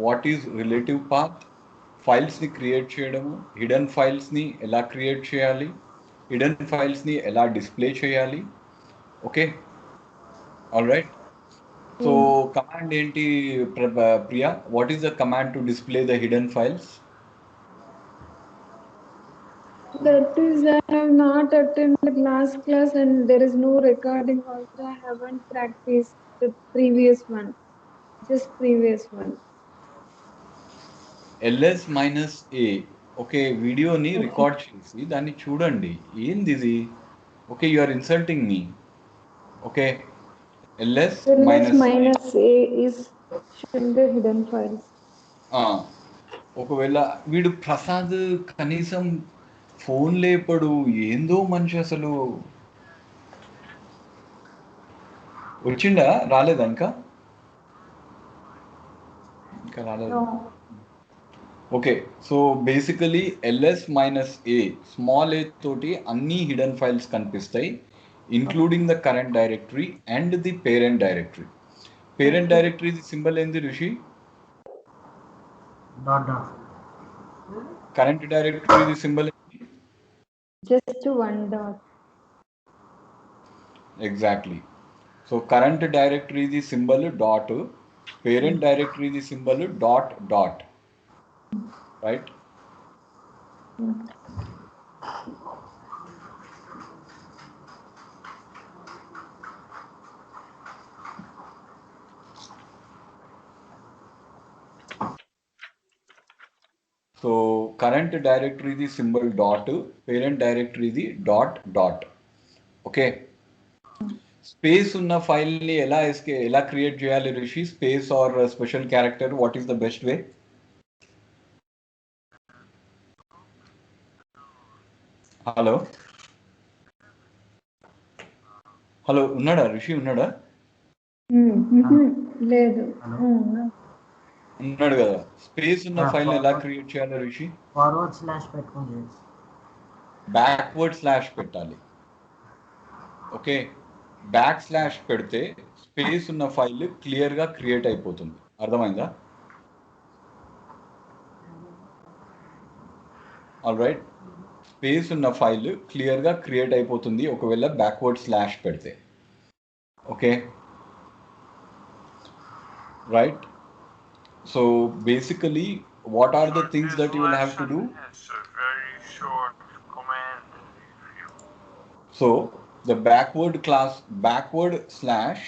What is relative path, ఫైల్స్ని create చేయడము, hidden ఫైల్స్ని ఎలా క్రియేట్ చేయాలి, హిడెన్ ఫైల్స్ని ఎలా డిస్ప్లే చేయాలి. Okay, all right. So command ఏంటి Priya? What is the command to display the hidden files? That is, I have not attended last class and there is no recording also. I haven't practiced the previous one, just previous one. ls-a. Okay, వీడియోని record చేసి దాన్ని చూడండి. ఏంది ఇది? Okay, you are insulting me. Okay, ls-a is should be hidden files. ఒకవేళ వీడు ప్రసాద్ కనీసం phone లేపడు, ఏందో మనిషి అసలు. వచ్చిండా? రాలేదా? ఇంకా రాలేదు. Okay, so basically ls-a, small a తోటి అన్ని హిడెన్ ఫైల్స్ కనిపిస్తాయి, including the current directory and the parent directory. Parent directory symbol ఏంది ఋషి? కరెంట్ డైరెక్టరీ సింబల్ ఏంటి? Just one dot. Exactly. So current directory symbol dot, parent directory symbol dot dot, right? So current directory symbol dot, parent directory dot dot. Okay, space ఉన్న ఫైల్ని ఎలా create చేయాలి Rishi? Space or special character, what is the best way? Hello hello, ఉన్నాడా ఋషి? ఉన్నాడా? లేదు, ఉన్నాడు కదా. స్పేస్ ఉన్న ఫైల్ ఎలా క్రియేట్ చేయాలి ఋషి? ఫార్వర్డ్ స్లాష్ పెట్టుకోండి, బ్యాక్వర్డ్ స్లాష్ పెట్టాలి. ఓకే, బ్యాక్ స్లాష్ పెడితే స్పేస్ ఉన్న ఫైల్ క్లియర్గా క్రియేట్ అయిపోతుంది. అర్థమైందా? ఆల్ రైట్, స్పేస్ ఉన్న ఫైల్ క్లియర్గా క్రియేట్ అయిపోతుంది ఒకవేళ బ్యాక్వర్డ్ స్లాష్ పెడితే. Okay, right. So basically what are the things that you will have to do? It's a very short command. So the backward slash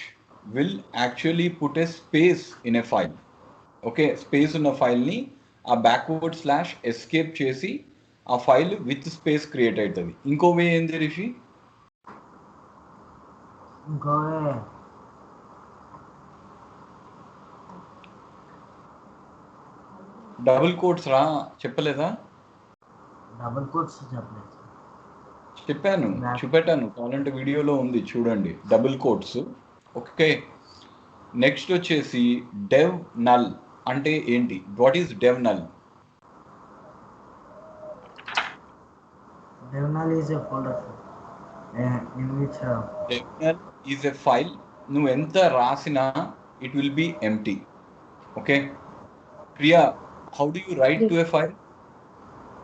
will actually put a space in a file. Okay, space in a file ni a backward slash escape chesi a file with space create aitadi. Inko way endi Rishi? ఇంకో double quotes రా, చెప్పలేదా? Double quotes చెప్పలేదు, చెప్పాను, చూపెట్టాను, కావాలంటే వీడియోలో ఉంది చూడండి, double quotes. Okay, next వచ్చేసి డెవ్ నల్ అంటే ఏంటి? What is dev null? dev null is a folder in which dev null is a file, నువ్వు ఎంత రాసినా it will be empty. Okay, Priya, how do you write to a file?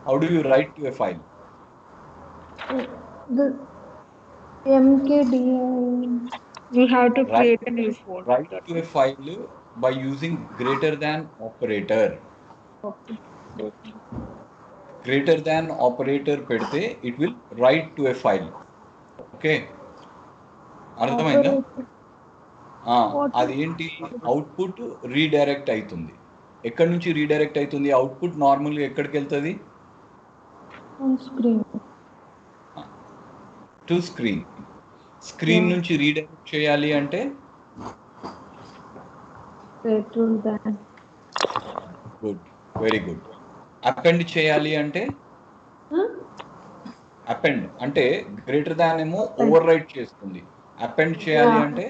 How do you write to a file? The mkdir, we have to create a new folder. Write to a file by using greater than operator. Okay. Greater than operator పెడితే it will write to a file. Okay, అర్థమైందా? అది ఏంటి? Output redirect అవుతుంది. ఎక్కడి నుంచి redirect అవుతుంది? Output నార్మల్గా ఎక్కడికి వెళ్తుంది? To screen. స్క్రీన్ నుంచి రీడైరెక్ట్ చేయాలి అంటే గుడ్, వెరీ గుడ్. అపెండ్ చేయాలి అంటే అపెండ్ అంటే గ్రేటర్ దాన్ ఏమో ఓవర్ రైట్ చేస్తుంది, అపెండ్ చేయాలి అంటే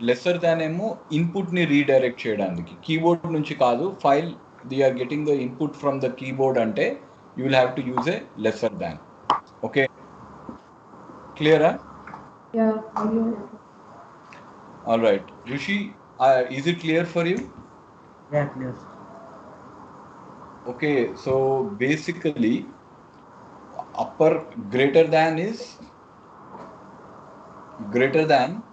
లెస్సర్ దాన్ ఏమో ఇన్పుట్ ని రీడైరెక్ట్ చేయడానికి, కీబోర్డ్ నుంచి కాదు, file they are getting the input from the keyboard అంటే you will have to use a lesser than. Okay, క్లియరా? Yeah, clear. All right, Rishi, is it clear for you? Yeah, clear. Okay, so basically upper greater than is greater than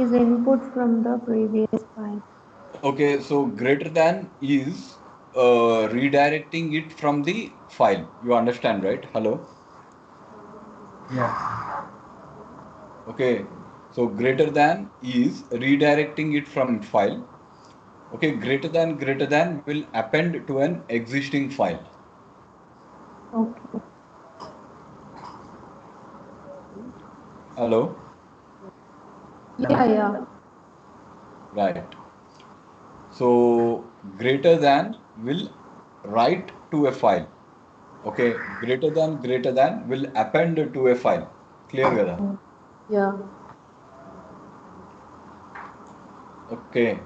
Is input from the previous file. okay, so greater than is redirecting it from the file. You understand, right? Hello? Yeah. Okay, so greater than is redirecting it from file. Okay, greater than will append to an existing file. Okay. Hello? Yeah, yeah. Right. So greater than will write to a file. Okay, greater than will append to a file. Clear kada? Yeah. Okay.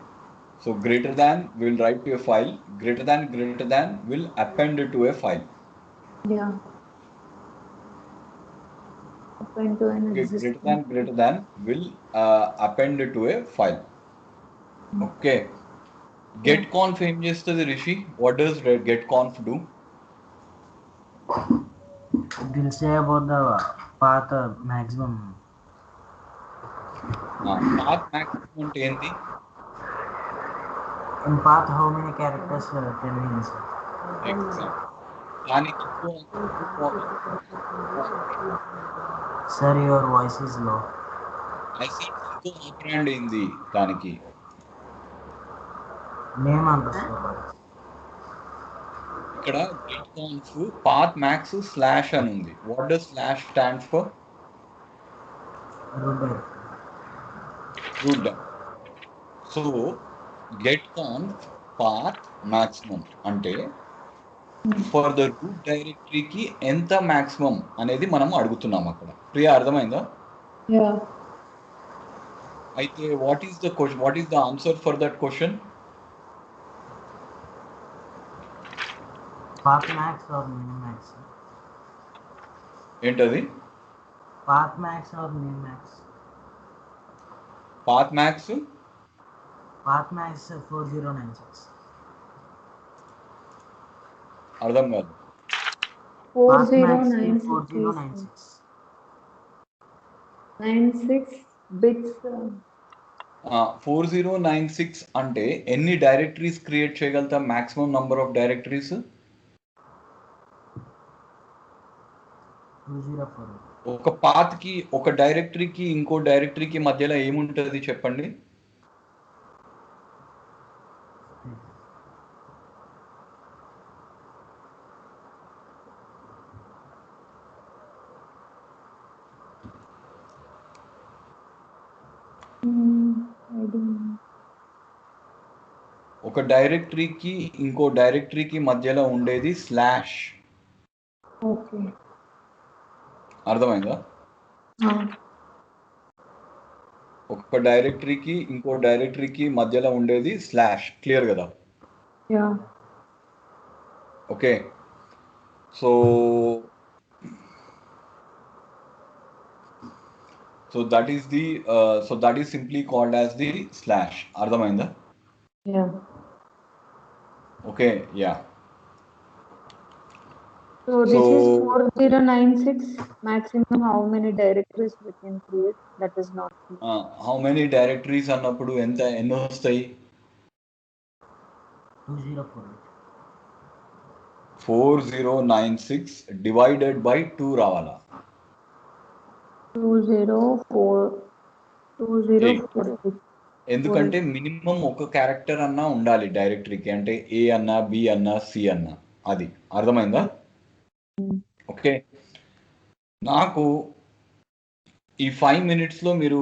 So greater than will write to a file. Greater than will append to a file. Yeah. Append to an Okay, existing. greater than will append to a file. Okay. getconf ఏం చేస్తుంది Rishi? What does getconf do? It will say about the path maximum. Path maximum అంటే ఏంటి? In path, how many characters can we insert? Exactly. దానికి Sir, your voice is low. I said ఇంకో operand ఏంది దానికి? Name underscore. ఇక్కడ getconf path max slash అని ఉంది. What does slash stand for? Root directory. Root directory. So getconf path maximum అంటే for the route డైరెక్టరీకి ఎంత maximum అనేది మనం అడుగుతున్నాం అక్కడ. ప్రియా, అర్థమైందా? Yeah. అయితే what is the question, what is the answer for that question? Path max or min max? ఏంటది? Path max or min max? Path max Path max 4096. అర్థం కాదు. Path max 4096. 4096. 96 bits. 4096 అంటే ఎన్ని డైరెక్టరీస్ క్రియేట్ చేయగలుగుతాం? Maximum number of directories 2048. ఒక పాత్కి, ఒక డైరెక్టరీకి ఇంకో డైరెక్టరీకి మధ్యలో ఏముంటుంది చెప్పండి? I don't know. ఒక డైరెక్టరీకి ఇంకో డైరెక్టరీకి మధ్యలో ఉండేది స్లాష్. Okay. అర్థమైందా? ఒక డైరెక్టరీకి ఇంకో డైరెక్టరీకి మధ్యలో ఉండేది స్లాష్. క్లియర్ కదా? Yeah. Okay. So that is the that is simply called as the slash. అర్థమైందా? Yeah. Okay, yeah. So this is 4096. Maximum how many directories we can create? That is not. How many directories అన్నప్పుడు ఎన్ని వస్తాయి? 2048. 4096 divided by 2 రావాలా? 2046. ఎందుకంటే minimum ఒక character అన్నా ఉండాలి డైరెక్టరీకి. అంటే ఏ అన్నా, బి అన్నా, సి అన్నా. అది అర్థమైందా? ఓకే. నాకు ఈ 5 minutesలో మీరు,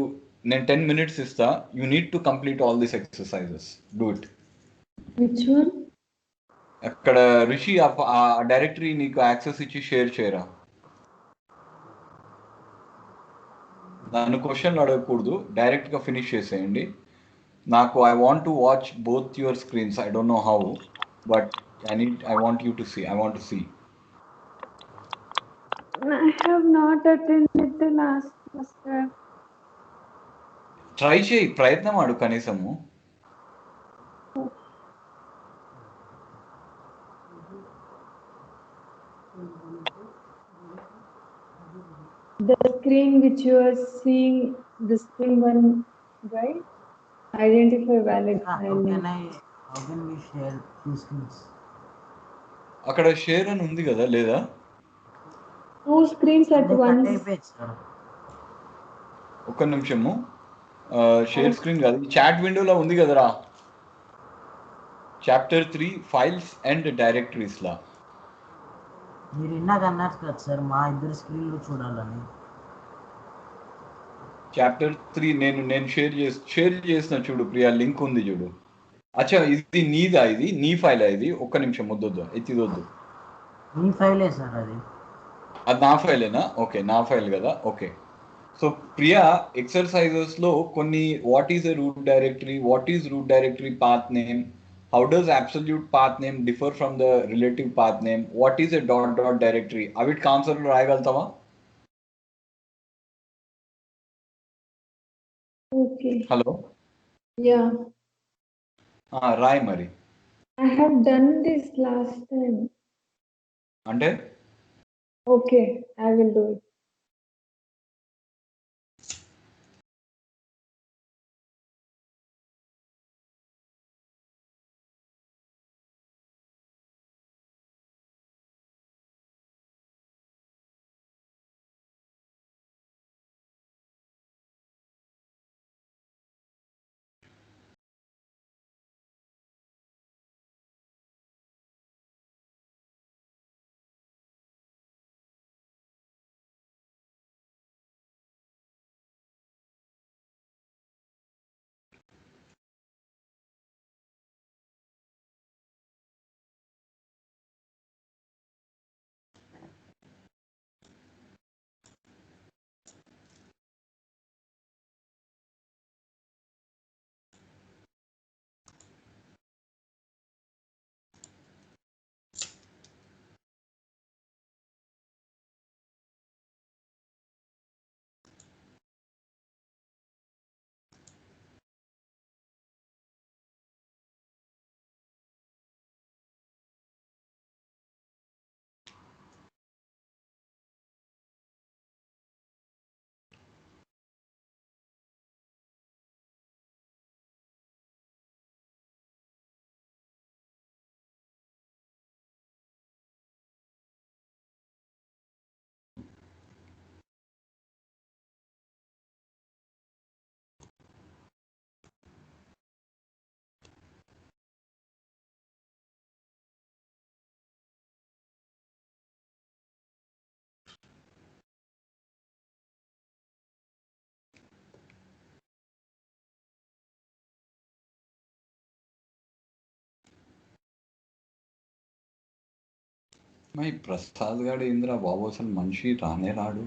నేను 10 minutes ఇస్తా. You need to complete all this exercises. Do it. Which one? అక్కడ రిషి ఆ డైరెక్టరీ నీకు యాక్సెస్ ఇచ్చి షేర్ చేయరా? నన్ను క్వశ్చన్లు అడగకూడదు, డైరెక్ట్గా ఫినిష్ చేసేయండి. నాకు I want to watch both your screens. I don't know how. but I want you to see. I want to see. I have not attended the last class, sir. Try చేయి, ప్రయత్నం ఆడు కనీసము. The screen which you are seeing, the screen one, right? Identify valid How file can name. how can we share two screens? అక్కడ share అని ఉంది కదా, లేదా? Two screens at They cut once. అయిపోయింది సార్. ఒక్క నిమిషము. షేర్ స్క్రీన్ కాదు, chat విండోలో ఉంది కదరా, చాప్టర్ 3 ఫైల్స్ అండ్ డైరెక్టరీస్ లా. మీరు ఇందాక అన్నారు కదా సార్ మా ఇద్దరు స్క్రీన్లు చూడాలని. చాప్టర్ 3 నేను షేర్ చేసిన చూడు ప్రియా, లింక్ ఉంది చూడు. అచ్చా, ఇది నీదా? ఇది నీ ఫైల్ ఇది? ఒక్క నిమిషం, వద్దొద్దు, ఎత్తిదొద్దు. మీ ఫైలే సార్ అది. అది నా ఫైలేనా? ఓకే, నా ఫైల్ కదా. ఓకే, సో ప్రియా, ఎక్సర్సైజెస్లో కొన్ని what is a root directory, what is root directory path name, how does absolute path name differ from the relative path name, what is a dot dot directory, అవిటికి ఆన్సర్లు రాయగలుగుతావా? Okay. Hello, Yeah. రాయ్ మరి. I have done this last time. అంటే Okay, I will do it. My Prasad గాడు ఏంద్రా బాబు, అసలు మనిషి రానే రాడు.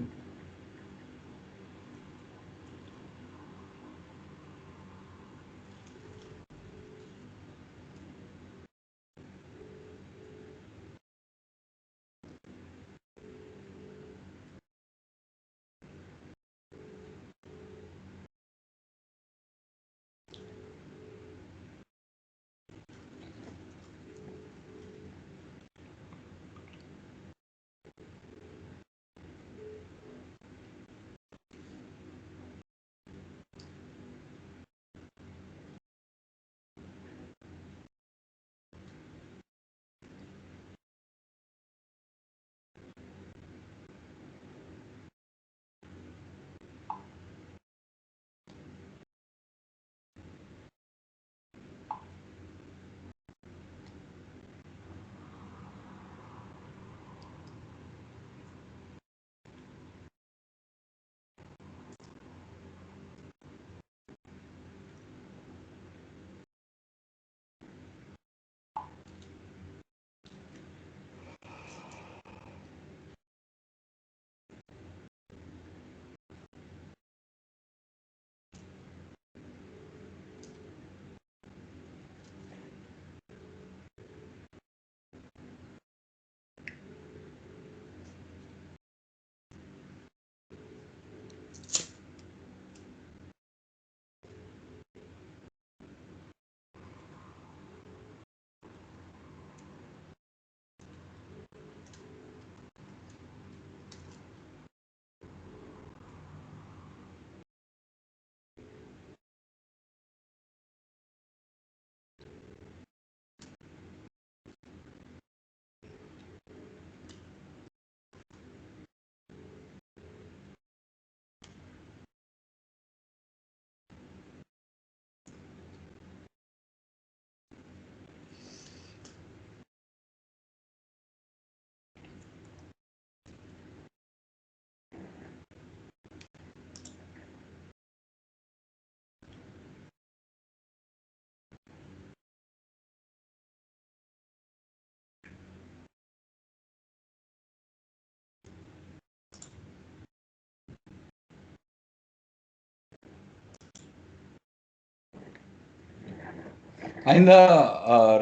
అయిందా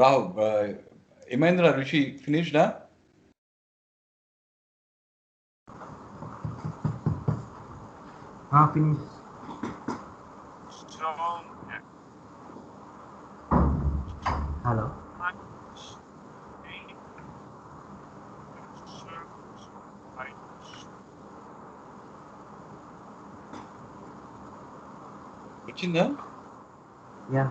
రాహు ఏమైందిరా ఋషి ఫినిష్డా? ఫినిష్. So, hello. వచ్చిందా? Yeah.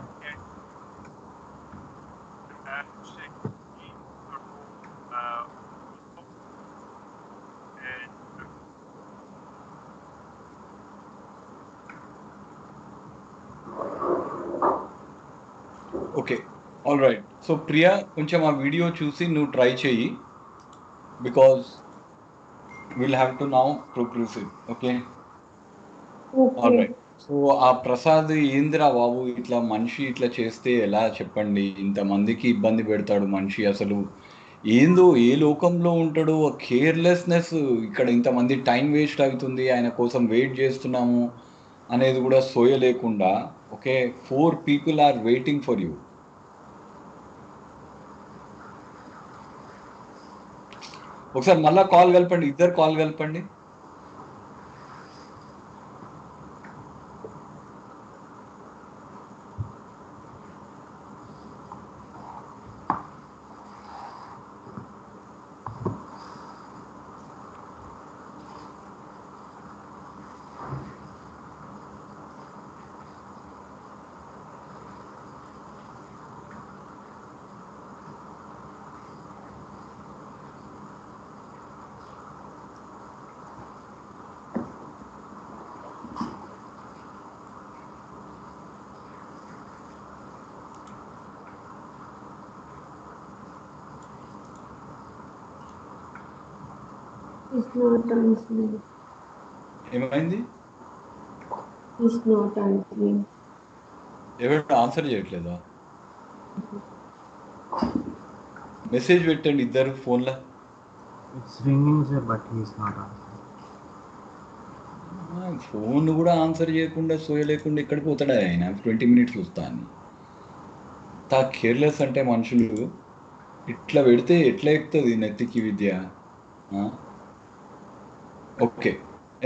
Okay, all right. So Priya కొంచెం ఆ వీడియో చూసి నువ్వు ట్రై చెయ్యి, because will have to now proceed. Okay, all Okay. Right. So ఆ ప్రసాద్ ఏందిరా బాబు, ఇట్లా మనిషి ఇట్లా చేస్తే ఎలా చెప్పండి? ఇంతమందికి ఇబ్బంది పెడతాడు మనిషి, అసలు ఏందో ఏ లోకంలో ఉంటాడో, కేర్లెస్నెస్. ఇక్కడ ఇంతమంది టైం వేస్ట్ అవుతుంది, ఆయన కోసం వెయిట్ చేస్తున్నాము అనేది కూడా సోయ లేకుండా. Okay, 4 people are waiting for you. ఒకసారి మళ్ళా కాల్ కలపండి, ఇద్దరు కాల్ కలపండి. He's not answering. ఏమైంది? He's not answering. ఎవరు ఆన్సర్ చేయట్లేదా? మెసేజ్ పెట్టండి ఇద్దరు ఫోన్లో. It's ringing sir, but he's not answering. Phone కూడా ఆన్సర్ చేయకుండా సోయ లేకుండా ఎక్కడికి పోతాడా ఆయన? 20 minutes వస్తా అని. తా కేర్లెస్ అంటే మనుషులు ఇట్లా పెడితే ఎట్లా ఎక్కుతుంది నెత్తికి విద్య? Okay,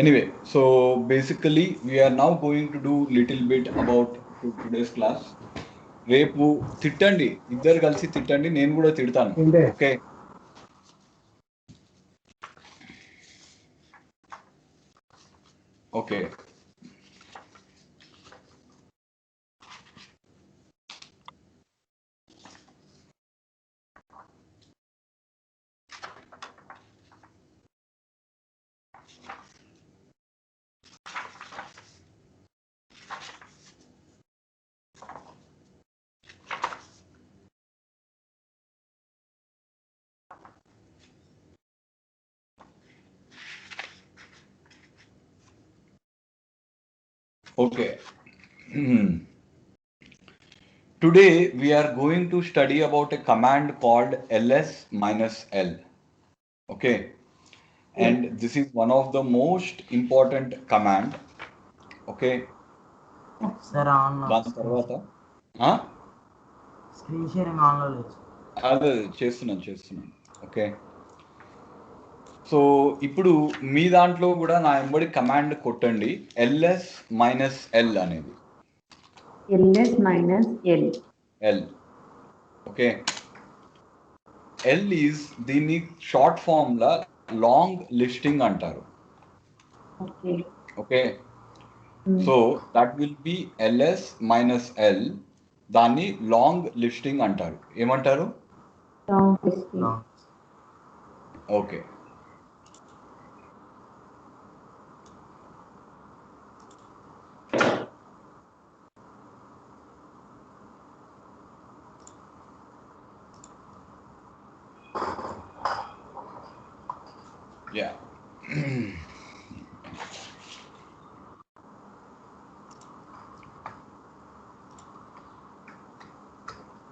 anyway, so basically we are now going to do little bit about today's class. రేపు తిట్టండి, ఇద్దరు కలిసి తిట్టండి, నేను కూడా తిడతాను. Okay, okay. Okay. Today we are going to study about a command called ls-l. Okay. And this is one of the most important command. Okay. Sir on దాని తర్వాత స్క్రీన్ షేరింగ్ ఆన్లో లేదు. అదే చేస్తున్నాను. ఓకే, సో ఇప్పుడు మీ దాంట్లో కూడా నా ఎంబడి కమాండ్ కొట్టండి, ls-l అనేది. ls-l. ఓకే, ఎల్ ఈజ్ దీన్ని షార్ట్ ఫామ్ లా లాంగ్ లిస్టింగ్ అంటారు. Okay, so that will be ls-l. దాన్ని లాంగ్ లిస్టింగ్ అంటారు. ఏమంటారు? Okay, yeah.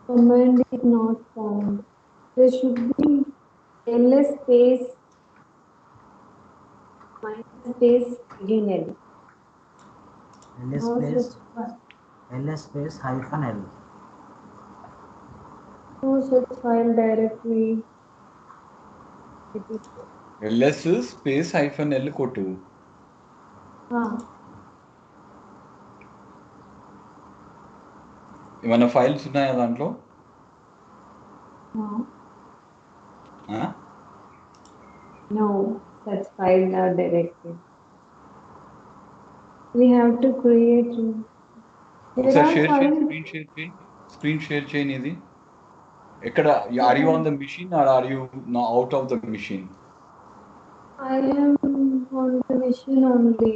Command is not found. There should be ls space minus space again l. ls space -l. No such file directory. It is. ls space -l కొట్టు. Ah, ఏమైనా files ఉన్నాయా దాంట్లో? no. ఆ? No such file are directed. We have to create. There ఒకసారి are share చేయి, files. Screen share చేయి ఇది. ఎక్కడ are you on the machine or are you out of the machine? I am on the machine only.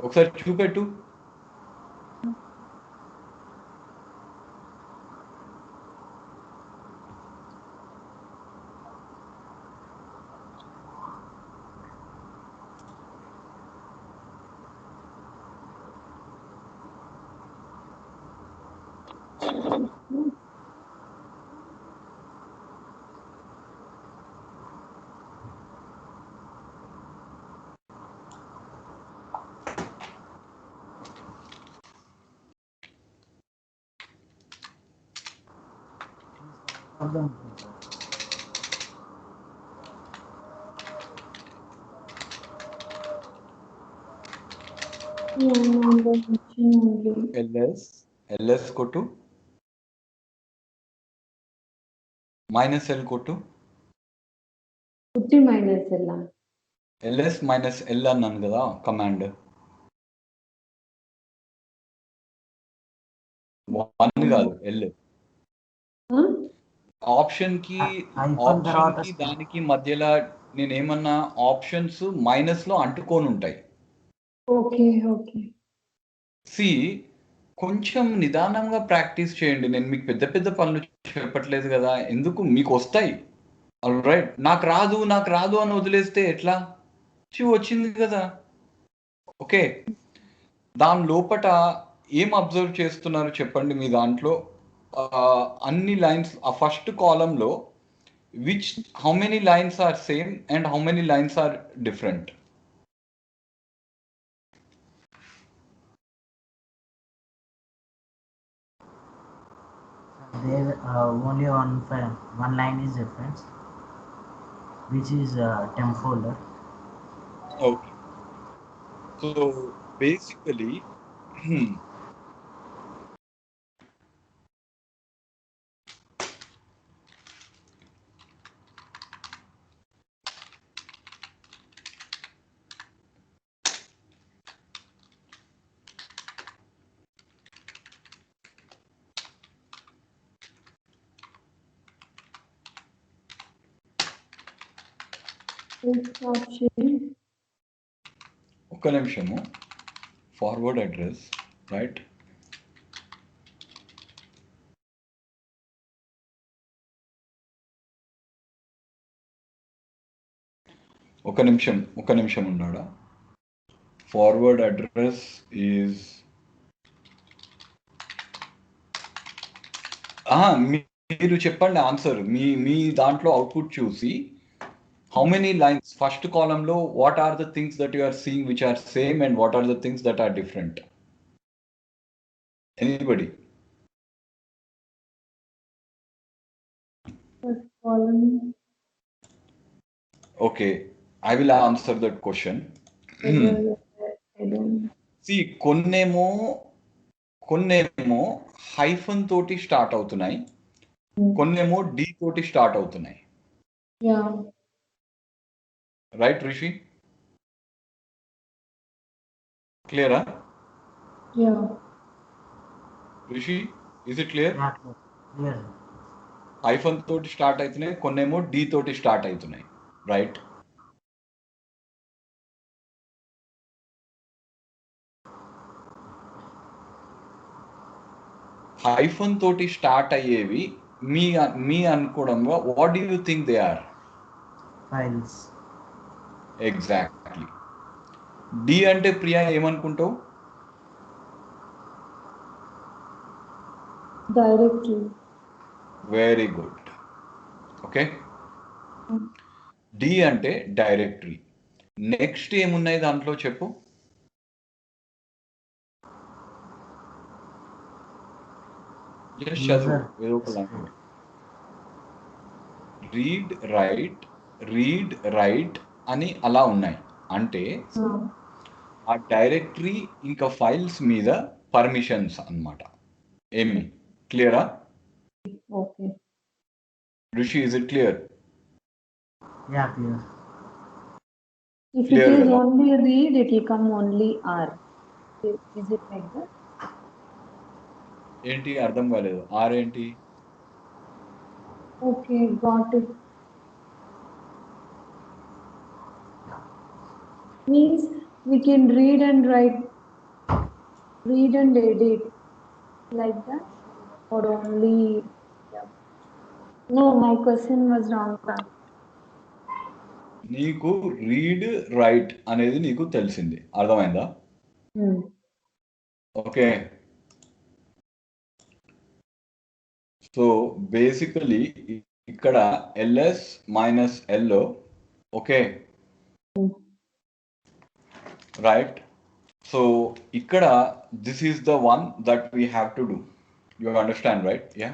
ఒకసారి చూపెట్టు. అర్థం అవుతుంది sir. I am on the machine only. ls కొట్టు, -l కొట్టు. Putti minus ella. ls -l అన్నాను కదా command. 1 కాదు l. Huh? Option కి తర్వాత దానికి మధ్యలో నేను ఏమన్నా ఆప్షన్స్ మైనస్ లో అంటుకొని ఉంటాయి. Okay, okay. సి కొంచెం నిదానంగా ప్రాక్టీస్ చేయండి. నేను మీకు పెద్ద పెద్ద పనులు చెప్పట్లేదు కదా, ఎందుకు మీకు వస్తాయి. రైట్, నాకు రాదు అని వదిలేస్తే ఎట్లా? వచ్చింది కదా. ఓకే, దాని లోపట ఏం అబ్జర్వ్ చేస్తున్నారు చెప్పండి. మీ దాంట్లో అన్ని లైన్స్ ఆ ఫస్ట్ కాలంలో how many lines are same and how many lines are different? there only one line is different, which is temp folder. Okay, so basically Next option. ఒక్క నిమిషము. Forward address, right? ఒక నిమిషం ఉన్నాడా? Forward address is మీరు చెప్పండి answer. మీ దాంట్లో output చూసి how many lines first కాలంలో what are the things that you are seeing which are same and what are the things that are different? Anybody? First column. Okay, I will answer that question. I don't. See కొన్నేమో hyphen తోటి start అవుతున్నాయి, కొన్నేమో D తోటి start అవుతున్నాయి. Yeah. Right Rishi? క్లియరా? Yeah. Rishi, is it clear? Clear. Hyphen తోటి start అవుతున్నాయి, కొన్నేమో డి తోటి స్టార్ట్ అవుతున్నాయి. రైట్? హైఫన్ తోటి స్టార్ట్ అయ్యేవి మీ అనుకోవడంలో what do you think they are? Files. Exactly. D అంటే ప్రియా ఏమనుకుంటావు? Directory. Very good. Okay, D అంటే డైరెక్టరీ. నెక్స్ట్ ఏమున్నాయి దాంట్లో చెప్పు? జస్ట్ చదువు User ఏదో ఒక లాంగ్వేజ్. రీడ్ రైట్ అని అలా ఉన్నాయి. అంటే ఆ డైరెక్టరీ ఇంకా ఫైల్స్ మీద పర్మిషన్స్ అన్నమాట. ఏమి క్లియరా? Okay. Rishi, is it clear? Yeah, clear. If Clear it is కదా? only read, it will come only R. Is it like that? ఏంటి అర్థం కాలేదు. ఆర్ ఏంటి? Okay, got it. Means we can read and write, read and edit like that, or only. Yeah. No, my question was wrong. నీకు read write అనేది నీకు తెలిసింది, అర్థమైందా? Okay. So basically ఇక్కడ ఎల్ఎస్ మైనస్ ఎల్లో, ఓకే రైట్. సో ఇక్కడ this is the one that we have to do. You understand right? Yeah.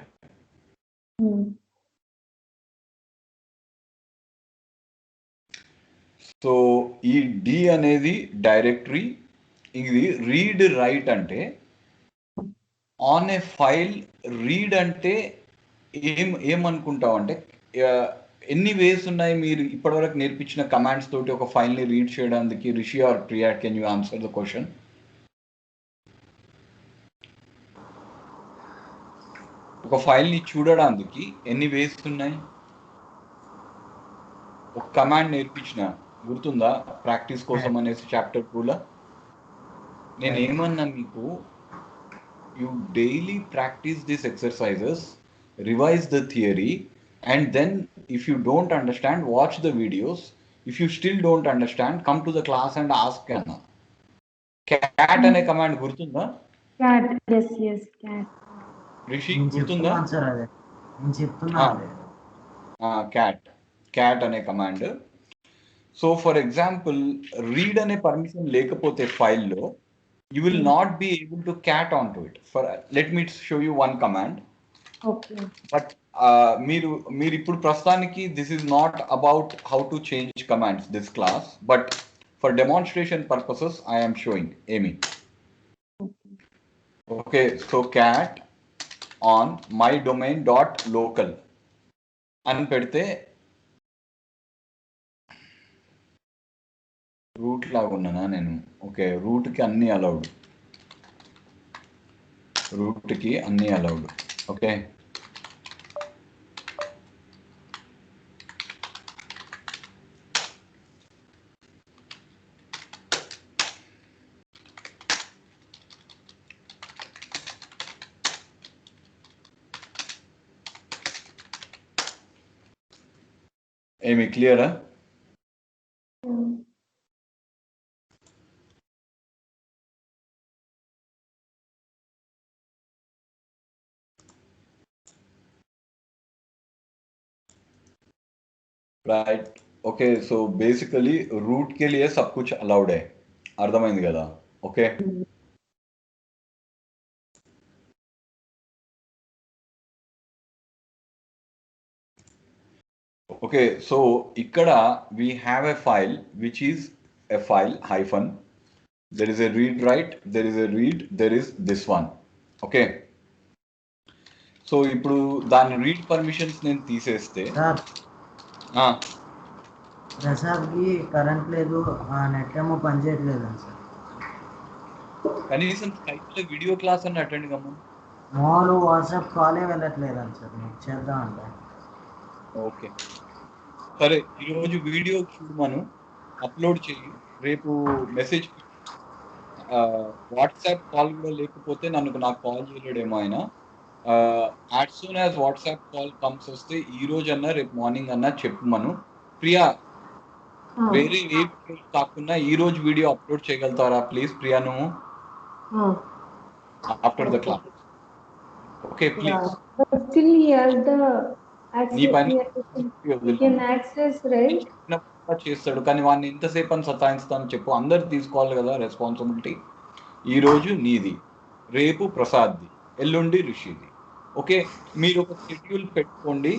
So ఈ D అనేది డైరెక్టరీ, ఇది రీడ్ రైట్ అంటే ఆన్ ఏ ఫైల్. రీడ్ అంటే ఏమనుకుంటావు అంటే ఎన్ని వేస్ ఉన్నాయి మీరు ఇప్పటివరకు నేర్పించిన కమాండ్స్ తోటి ఒక ఫైల్ని రీడ్ చేయడానికి? Rishi or Priya, can you answer the question? ఒక ఫైల్ని చూడడానికి ఎన్ని వేస్ ఉన్నాయి? ఒక కమాండ్ నేర్పించిన గుర్తుందా ప్రాక్టీస్ కోసం అనేసి చాప్టర్ 2లో? నేను ఏమన్నా మీకు, you daily practice these exercises, revise the theory, and then if you don't understand, watch the videos. If you still don't understand, come to the class and ask Anna. Cat అనే command గుర్తుందా? Cat, yes, cat. Rishi నేను గుర్తుందా? చెప్తున్నాను sir, అదే నేను చెప్తున్నాను. Cat అనే command. So for example read అనే పర్మిషన్ లేకపోతే ఫైల్లో you will not be able to cat onto it. Let me show you one command. Okay. But మీరు ఇప్పుడు ప్రస్తుతానికి this is not about how to change commands this class, but for demonstration purposes I am showing Amy. Okay, so cat on my domain dot local అని పెడితే route లాగా ఉన్నానా నేను? Okay, రూట్కి అన్నీ allowed. Okay. ఏమి క్లియరా? Right. Okay, so basically root के लिए सब कुछ अलाउड है, అర్థమైంది కదా? ఓకే. ఓకే, సో ఇక్కడ we have a file which is a file hyphen, there is a read write, there is a read, there is this one. Okay, so ఇప్పుడు దాని రీడ్ పర్మిషన్స్ నేను తీసేస్తే సార్, ప్రసాద్కి కరెంట్ లేదు, net ఏమో పనిచేయట్లేదు sir. కనీసం స్కైప్లో video class అని attend కమ్మా. మామూలు వాట్సాప్ కాలే వెళ్ళట్లేదు సార్, మీకు చేద్దామంటే. ఓకే సరే, ఈరోజు వీడియో చూడమను, అప్లోడ్ చెయ్యి. రేపు మెసేజ్ వాట్సాప్ కాల్ కూడా లేకపోతే నాకు కాల్ చేయలేడేమో ఆయన. As soon as WhatsApp call comes వస్తే ఈ రోజు అన్నా రేపు మార్నింగ్ అన్నా చెప్పమను. ప్రియా, వేరే ఏ కాకుండా ఈ రోజు వీడియో అప్లోడ్ చేయగలుగుతారా ప్లీజ్ ప్రియా నువ్వు? After the class. Okay please. Still he has the నీ పని he can access, right? చేస్తాడు, కానీ వాడిని ఎంతసేపు అని సతాయిస్తాను చెప్పు. అందరు తీసుకోవాలి కదా రెస్పాన్సిబిలిటీ. ఈ రోజు నీది, రేపు ప్రసాద్ది, ఎల్లుండి రిషిది. ఓకే, మీరు ఒక షెడ్యూల్ పెట్టుకోండి,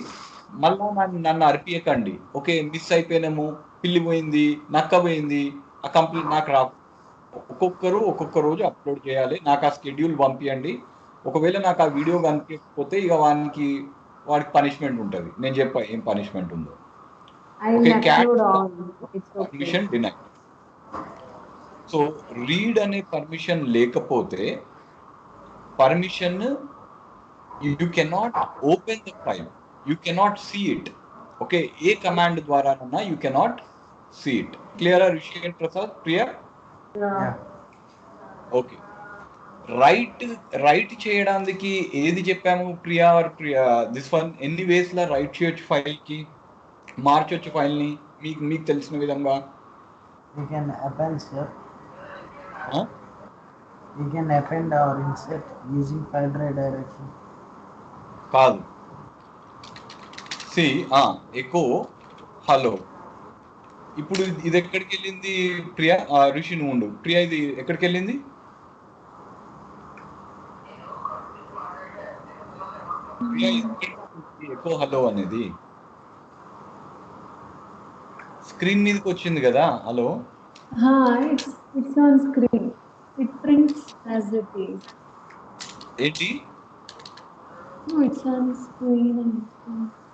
మళ్ళా నన్ను అరిపియకండి. ఓకే, మిస్ అయిపోయినాము, పిల్లి పోయింది, నక్క పోయింది, ఆ కంప్లీట్ నాకు రా. ఒక్కొక్కరు ఒక్కొక్క రోజు అప్లోడ్ చేయాలి, నాకు ఆ షెడ్యూల్ పంపించండి. ఒకవేళ నాకు ఆ వీడియో కనిపించకపోతే ఇక వాడికి పనిష్మెంట్ ఉంటుంది. నేను చెప్పా ఏం పనిష్మెంట్ ఉందో. I will okay, cat upload all. It's okay. Permission deny. So read అనే పర్మిషన్ లేకపోతే permission, you cannot open the file, you cannot see it. Okay, ఏ కమాండ్ ద్వారానన్నా you cannot see it. Clear Rishi and Prasad, Priya? Yeah. Okay, right చేయడానికి ఏది చెప్పాము Priya? This one ఎన్ని వేస్ లా right చేయొచ్చు file కి, మార్చొచ్చు ఫైల్ ని మీకు తెలిసిన విధంగా? You can append, sir. Huh? You can append or insert using file redirection. కాదు, సి ఎకో హలో. ఇప్పుడు ఇది ఎక్కడికి వెళ్ళింది ప్రియా? ఋషి నువ్వు ఉండు. ప్రియా, ఇది ఎక్కడికి వెళ్ళింది? ప్రియా, ఎకో హలో అనేది స్క్రీన్ మీదకి వచ్చింది కదా. Hello, It's on screen. It prints as it is. ఏంటి? No, it's on screen.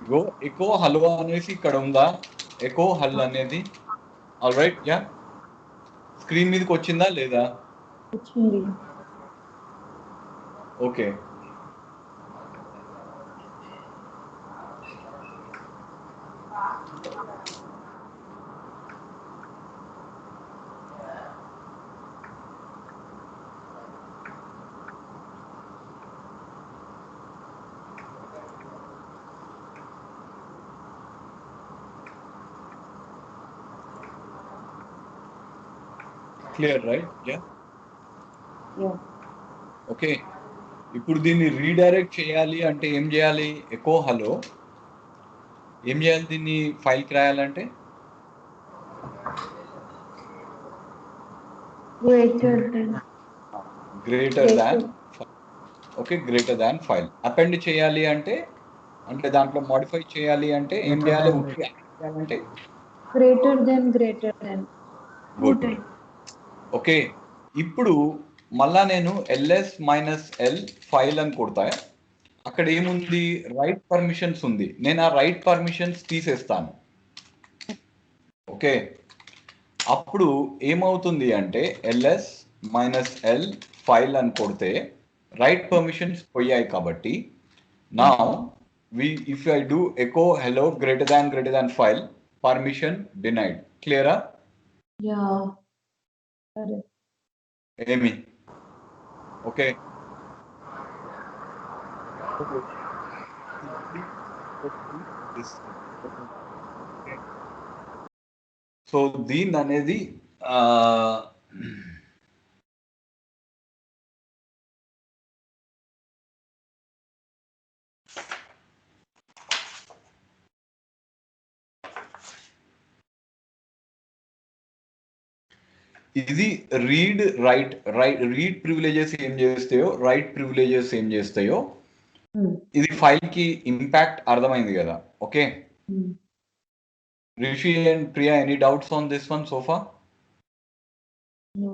ఇగో ఎకో హలో అనేసి ఇక్కడ ఉందా? ఎకో హల్ అనేది. ఆల్ రైట్, యా, స్క్రీన్ మీదకి వచ్చిందా లేదా? వచ్చింది. Okay, clear right? Yeah, Yeah. Okay. ఇప్పుడు దీన్ని రీడైరెక్ట్ చేయాలి అంటే ఏం చేయాలి? ఎకో హలో ఏం చేయాలి? దీన్ని ఫైల్కి రాయాలంటే greater than, okay, greater than file. Append చేయాలి అంటే దాంట్లో మాడిఫై చేయాలి అంటే ఏం చేయాలి? చేయాలంటే Greater than. గుడ్. ఓకే, ఇప్పుడు మళ్ళా నేను ls -l ఫైల్ అని కొడతా. అక్కడ ఏముంది? రైట్ పర్మిషన్స్ ఉంది. నేను ఆ రైట్ పర్మిషన్స్ తీసేస్తాను. ఓకే, అప్పుడు ఏమవుతుంది అంటే ls -l ఫైల్ అని కొడితే రైట్ పర్మిషన్స్ పోయాయి. కాబట్టి నా if I do echo hello greater than file, permission denied. క్లియరా? Yeah. Correct. ఏమి? ఓకే, సో దీన్ని అనేది ఇది రీడ్ ప్రివిలేజెస్ ఏం చేస్తాయో, రైట్ ప్రివిలేజెస్ ఏం చేస్తాయో, ఇది ఫైల్ కి ఇంపాక్ట్ అర్థమైంది కదా. Okay, Rishi and Priya, any doubts on this one so far? No,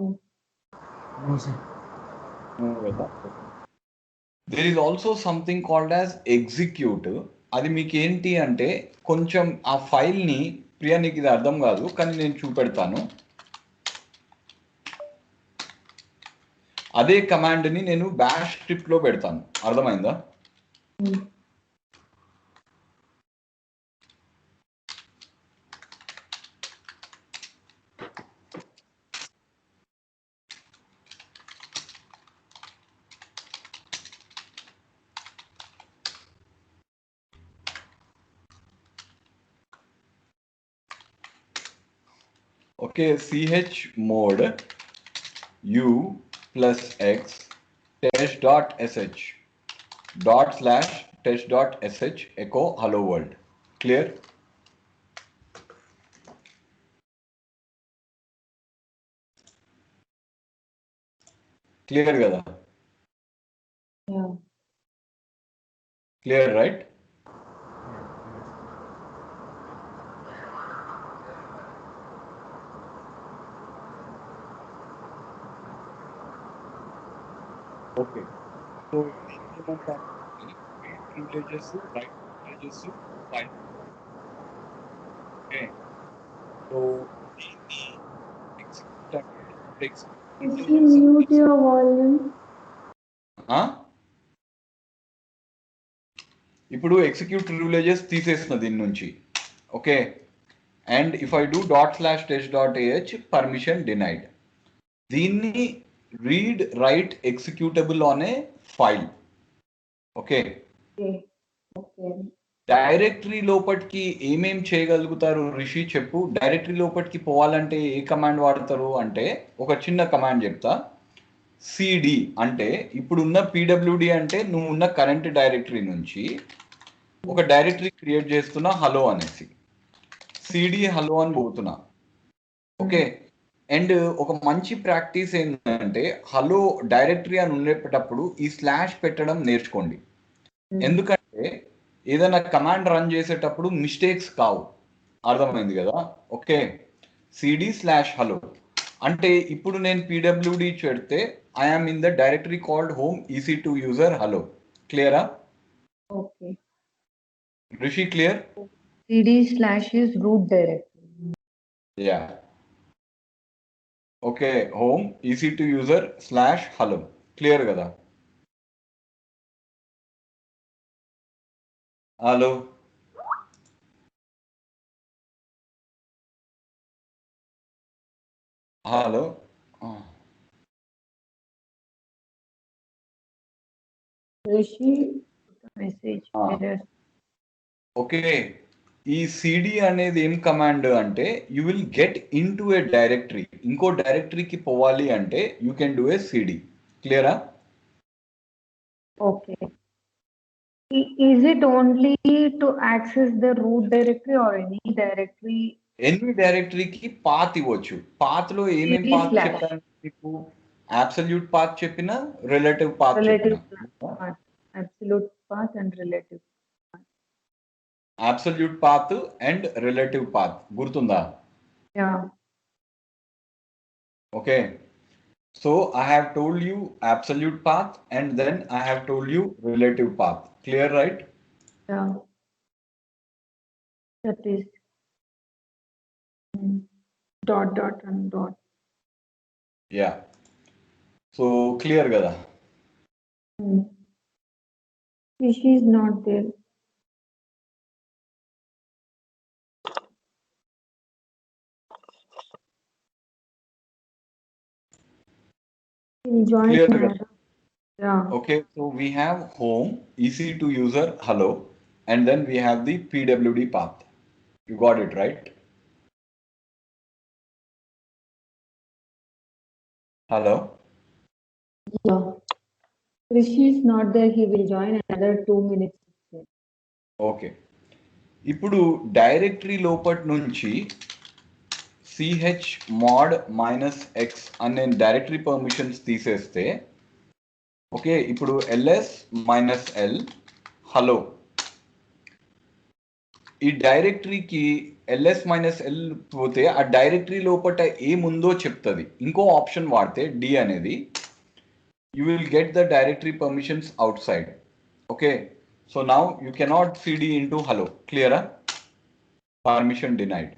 sir. There is also something called as execute. అది మీకు ఏంటి అంటే కొంచెం ఆ ఫైల్ని, ప్రియా నీకు ఇది అర్థం కాదు కానీ నేను చూపెడతాను. అదే కమాండ్ని నేను బ్యాష్ స్క్రిప్ట్లో పెడతాను. అర్థమైందా? Okay, chmod u + x test.sh /test.sh echo hello world. Clear? Clear కదా? Yeah. Clear, right? Okay. So దీన్ని ఏమంటారంటే read privileges, write privileges, file. Okay. So దీన్ని execute అంటే ఇప్పుడు execute అంటే Rishi, mute your volume. ఇప్పుడు ఎగ్జిక్యూట్ ప్రివిలేజెస్ తీసేసిన దీని నుంచి. Okay, and if I do ./test.ah permission denied. దీన్ని read write executable on a file. Okay, Okay. Directory లోపటికి ఏమేం చేయగలుగుతారు రిషి చెప్పు. డైరెక్టరీ లోపటికి పోవాలంటే ఏ కమాండ్ వాడతారు అంటే ఒక చిన్న కమాండ్ చెప్తా. సిడి అంటే ఇప్పుడున్న పీడబ్ల్యూడి అంటే నువ్వు ఉన్న కరెంట్ డైరెక్టరీ నుంచి ఒక డైరెక్టరీ క్రియేట్ చేస్తున్నా హలో అనేసి, సిడి హలో అని పోతున్నా. ఓకే, అండ్ ఒక మంచి ప్రాక్టీస్ ఏంటంటే హలో డైరెక్టరీ అని ఉండేటప్పుడు ఈ స్లాష్ పెట్టడం నేర్చుకోండి. ఎందుకంటే ఏదైనా కమాండ్ రన్ చేసేటప్పుడు మిస్టేక్స్ కావు. అర్థమైంది కదా? ఓకే, cd/hello అంటే ఇప్పుడు నేను pwd చెడితే I am in the directory called home EC2 user hello. క్లియరా? Okay. Rishi clear? cd/ is root directory. Yeah. Okay, home EC2 user /hello. Clear కదా? Hello, hello. Rishi, message error. Okay, ఈ CD అనేది ఏం command అంటే you will get into a directory. ఇంకో డైరెక్టరీకి పోవాలి అంటే you can do a CD. క్లియరా? Okay. Is it only to access the root directory or any directory? ఎన్ని డైరెక్టరీకి పాత్ ఇవ్వచ్చు. పాత్ లో ఏమేం CD/. పాత్ చెప్పాను మీకు? అబ్సల్యూట్ పాత్ చెప్పిన, రిలేటివ్ పాత్ Relative చెప్పిన. path, absolute path and relative. Absolute path and relative path గుర్తుందా? Yeah. Okay, so I have told you absolute path and then I have told you relative path. Clear, right? Yeah. That is dot and dot. Yeah. So clear కదా? Rishi is not there. He'll join Clear, another. Yeah. Okay, so we have home EC2 user hello, and then we have the PWD path. You got it, right? Hello? Yeah. Rishi is not there. He will join another 2 minutes. Okay, ఇప్పుడు directory లోపటి నుంచి chmod -x అనే directory permissions తీసేస్తే, okay, ఇప్పుడు ls-l hello, ఈ డైరెక్టరీకి ls-l పోతే ఆ directory లోపల ఏముందో చెప్తుంది. ఇంకో ఆప్షన్ వాడితే డి అనేది you will get the directory permissions outside. Okay, so now you cannot cd into hello. Clear? Permission denied.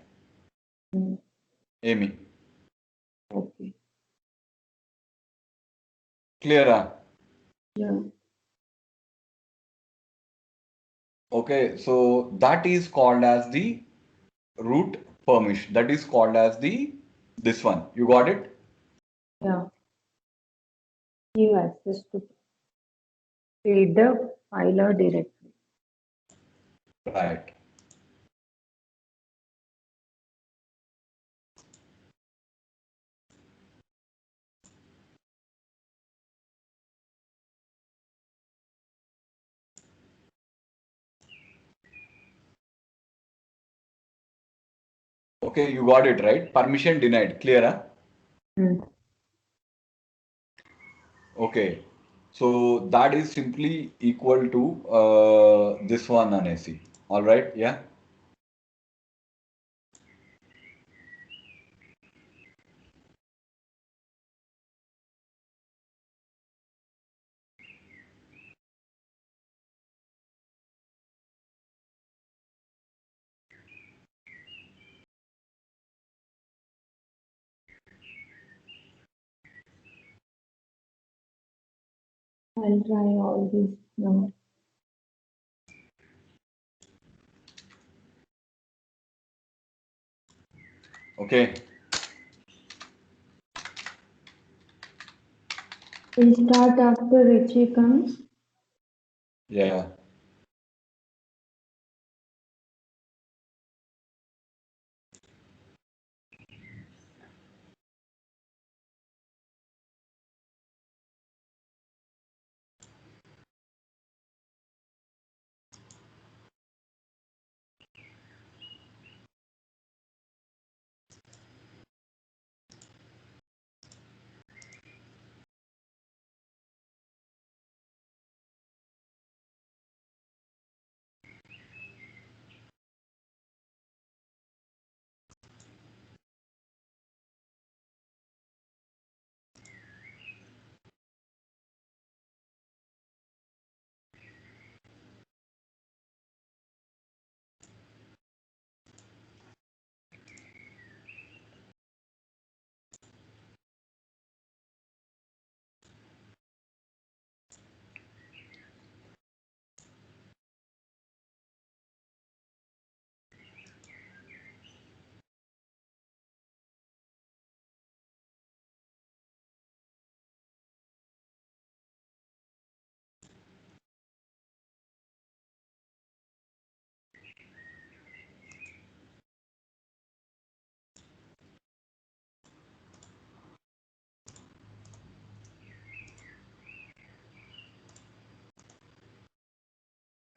Amy. Okay. Clear? Yeah. Okay, so that is called as the root permission. That is called as the this one. You got it? Yeah. Give access to read the file or directory. Right. Okay, you got it, right? Permission denied. Clear? Hmm. Okay, So that is simply equal to this one అనేసి. All right, yeah. I'll try all these numbers. Okay. We'll start after Richie comes. Yeah.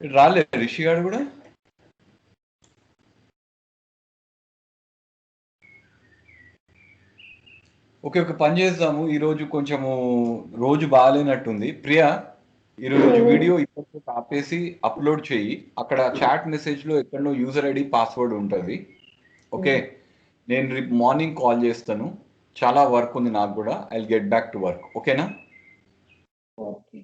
రాలే రిషి గారు కూడా. Okay, ఒక పని చేద్దాము. ఈరోజు కొంచెము రోజు బాగాలేనట్టుంది. ప్రియా, ఈరోజు వీడియో ఇప్పటికే ఆపేసి అప్లోడ్ చేయి. అక్కడ చాట్ మెసేజ్లో ఎక్కడో యూజర్ ఐడి పాస్వర్డ్ ఉంటుంది. ఓకే, నేను రేపు మార్నింగ్ కాల్ చేస్తాను. చాలా వర్క్ ఉంది నాకు కూడా. I will get back to work. ఓకేనా? Okay.